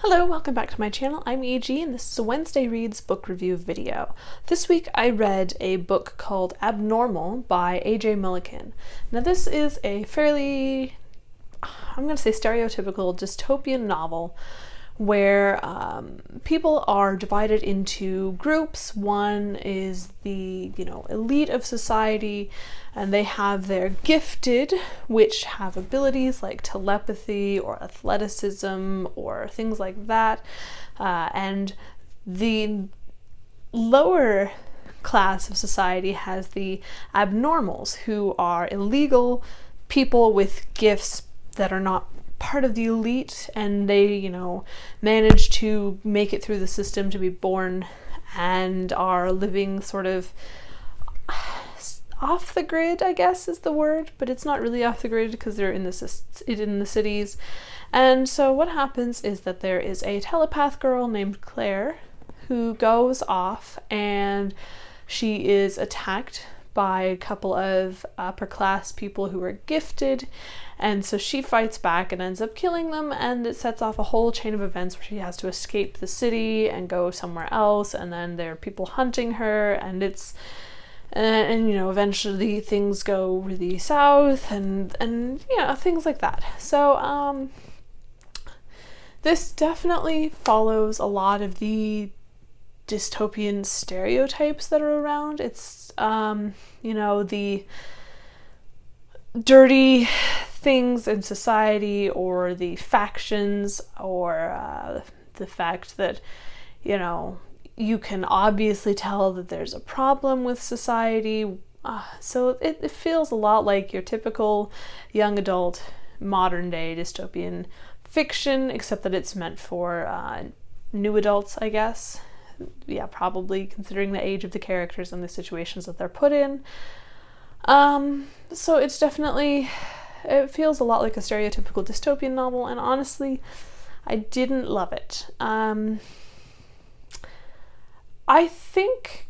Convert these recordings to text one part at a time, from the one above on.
Hello, welcome back to my channel. I'm AJ and this is a Wednesday Reads book review video. This week I read a book called Abnormal by AJ Mullican. Now this is a fairly, I'm going to say stereotypical dystopian novel where people are divided into groups. One is the, elite of society, and they have their gifted, which have abilities like telepathy or athleticism or things like that. And the lower class of society has the abnormals, who are illegal people with gifts that are not part of the elite, and they, manage to make it through the system to be born and are living sort of off the grid, I guess is the word, but it's not really off the grid because they're in the cities. And so what happens is that there is a telepath girl named Clare who goes off, and she is attacked by a couple of upper class people who are gifted, and so she fights back and ends up killing them, and it sets off a whole chain of events where she has to escape the city and go somewhere else, and then there are people hunting her, and it's eventually things go really south and things like that. So this definitely follows a lot of the dystopian stereotypes that are around. It's the dirty things in society, or the factions, or the fact that you can obviously tell that there's a problem with society. So it feels a lot like your typical young adult modern day dystopian fiction, except that it's meant for new adults, I guess. Yeah, probably, considering the age of the characters and the situations that they're put in. So it's definitely, it feels a lot like a stereotypical dystopian novel, and honestly, I didn't love it. I think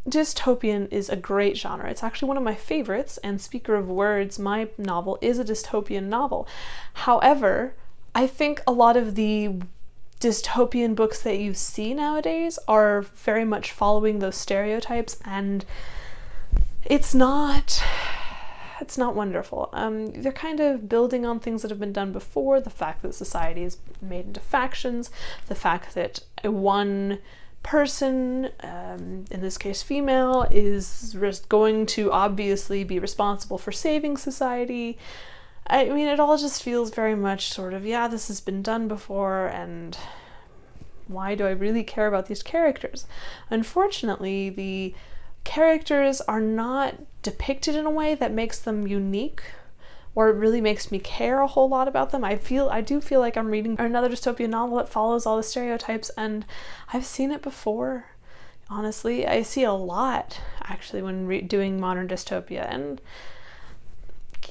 dystopian is a great genre. It's actually one of my favorites, and speaker of words, my novel is a dystopian novel. However, I think a lot of the dystopian books that you see nowadays are very much following those stereotypes, and it's not wonderful. They're kind of building on things that have been done before. The fact that society is made into factions, the fact that one person, in this case female, is going to obviously be responsible for saving society. I mean, it all just feels very much sort of, yeah, this has been done before, and why do I really care about these characters? Unfortunately, the characters are not depicted in a way that makes them unique, or it really makes me care a whole lot about them. I do feel like I'm reading another dystopian novel that follows all the stereotypes, and I've seen it before. Honestly, I see a lot, actually, when doing modern dystopia, and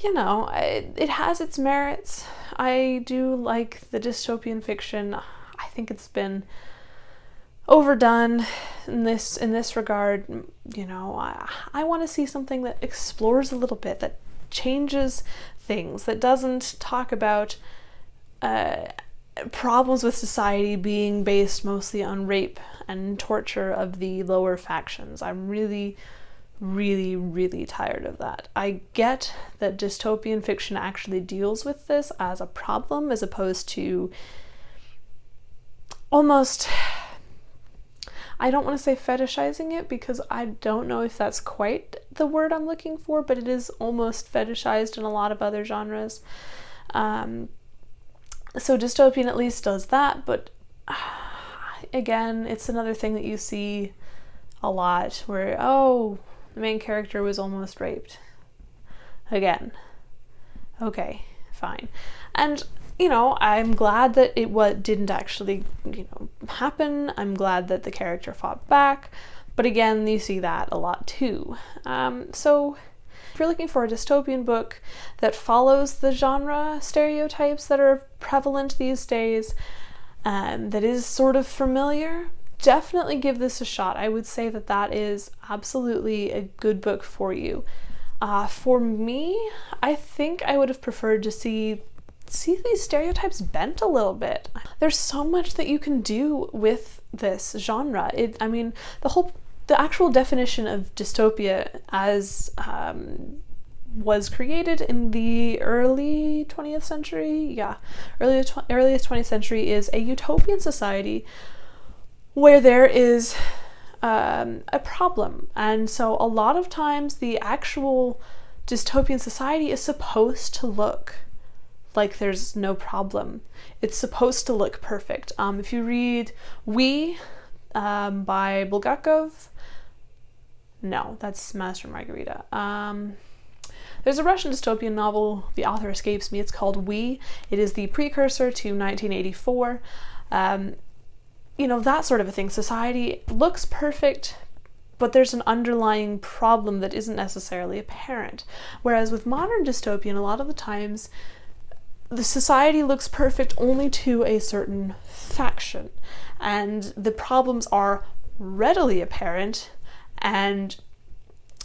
it has its merits. I do like the dystopian fiction. I think it's been overdone in this regard. I want to see something that explores a little bit, that changes things, that doesn't talk about problems with society being based mostly on rape and torture of the lower factions. I'm really tired of that. I get that dystopian fiction actually deals with this as a problem, as opposed to almost, I don't want to say fetishizing it, because I don't know if that's quite the word I'm looking for, but it is almost fetishized in a lot of other genres. So dystopian at least does that, but again, it's another thing that you see a lot where, the main character was almost raped. Again. Okay, fine. And, I'm glad that it didn't actually, happen. I'm glad that the character fought back. But again, you see that a lot too. So if you're looking for a dystopian book that follows the genre stereotypes that are prevalent these days, that is sort of familiar, definitely give this a shot. I would say that is absolutely a good book for you. For me, I think I would have preferred to see these stereotypes bent a little bit. there's so much that you can do with this genre. The actual definition of dystopia as was created in the early 20th century, earliest 20th century, is a utopian society where there is a problem. And so a lot of times the actual dystopian society is supposed to look like there's no problem. It's supposed to look perfect. If you read We by Bulgakov, no, that's Master Margarita. There's a Russian dystopian novel, the author escapes me, it's called We. It is the precursor to 1984. That sort of a thing. Society looks perfect, but there's an underlying problem that isn't necessarily apparent. Whereas with modern dystopian, a lot of the times, the society looks perfect only to a certain faction, and the problems are readily apparent, and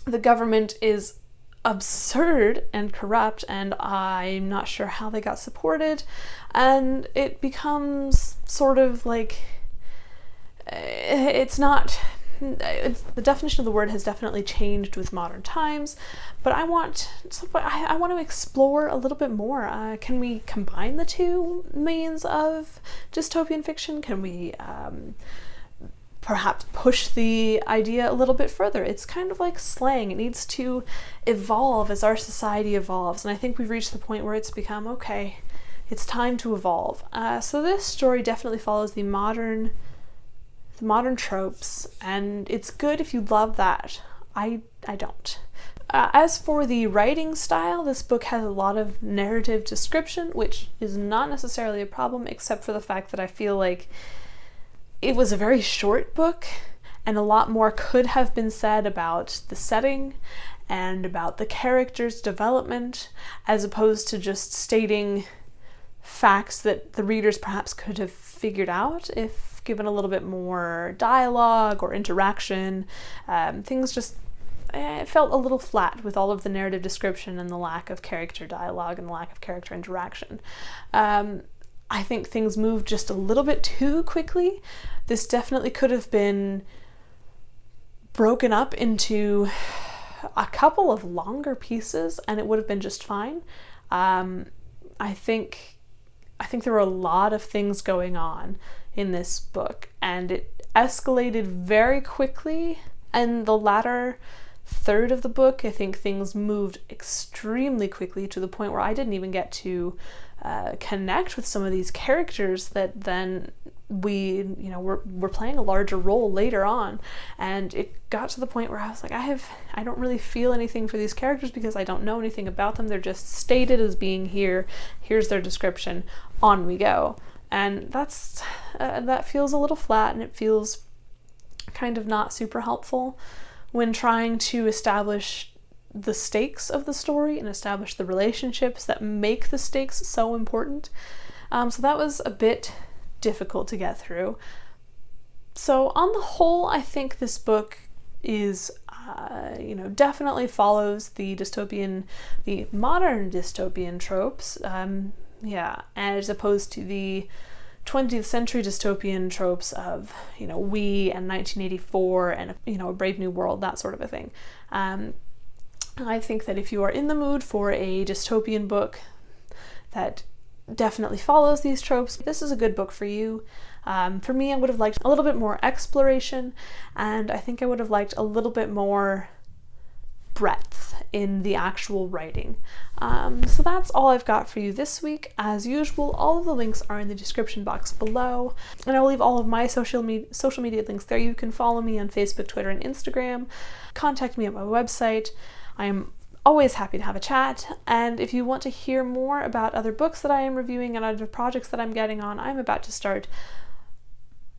the government is absurd and corrupt, and I'm not sure how they got supported, and it becomes sort of like, the definition of the word has definitely changed with modern times, but I want to explore a little bit more. Can we combine the two means of dystopian fiction? Can we perhaps push the idea a little bit further? It's kind of like slang. It needs to evolve as our society evolves, and I think we've reached the point where it's become, okay, it's time to evolve. So this story definitely follows the modern tropes, and it's good if you love that. I don't. As for the writing style, this book has a lot of narrative description, which is not necessarily a problem, except for the fact that I feel like it was a very short book, and a lot more could have been said about the setting and about the characters' development, as opposed to just stating facts that the readers perhaps could have figured out if given a little bit more dialogue or interaction. Things just felt a little flat with all of the narrative description and the lack of character dialogue and the lack of character interaction. I think things moved just a little bit too quickly. This definitely could have been broken up into a couple of longer pieces, and it would have been just fine. I think there were a lot of things going on in this book, and it escalated very quickly. And the latter third of the book, I think things moved extremely quickly to the point where I didn't even get to connect with some of these characters that then we're playing a larger role later on. And it got to the point where I was like, I don't really feel anything for these characters because I don't know anything about them. They're just stated as being here. Here's their description. On we go. And that feels a little flat, and it feels kind of not super helpful when trying to establish the stakes of the story and establish the relationships that make the stakes so important. So that was a bit difficult to get through. So on the whole, I think this book is definitely follows the modern dystopian tropes, as opposed to the 20th century dystopian tropes of, We and 1984 and, A Brave New World, that sort of a thing. I think that if you are in the mood for a dystopian book that definitely follows these tropes, this is a good book for you. For me, I would have liked a little bit more exploration, and I think I would have liked a little bit more breadth in the actual writing. So that's all I've got for you this week. As usual, all of the links are in the description box below, and I'll leave all of my social media links there. You can follow me on Facebook, Twitter, and Instagram. Contact me at my website. I am always happy to have a chat, and if you want to hear more about other books that I am reviewing and other projects that I'm getting on, I'm about to start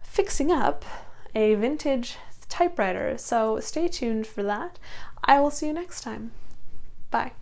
fixing up a vintage typewriter, so stay tuned for that. I will see you next time. Bye.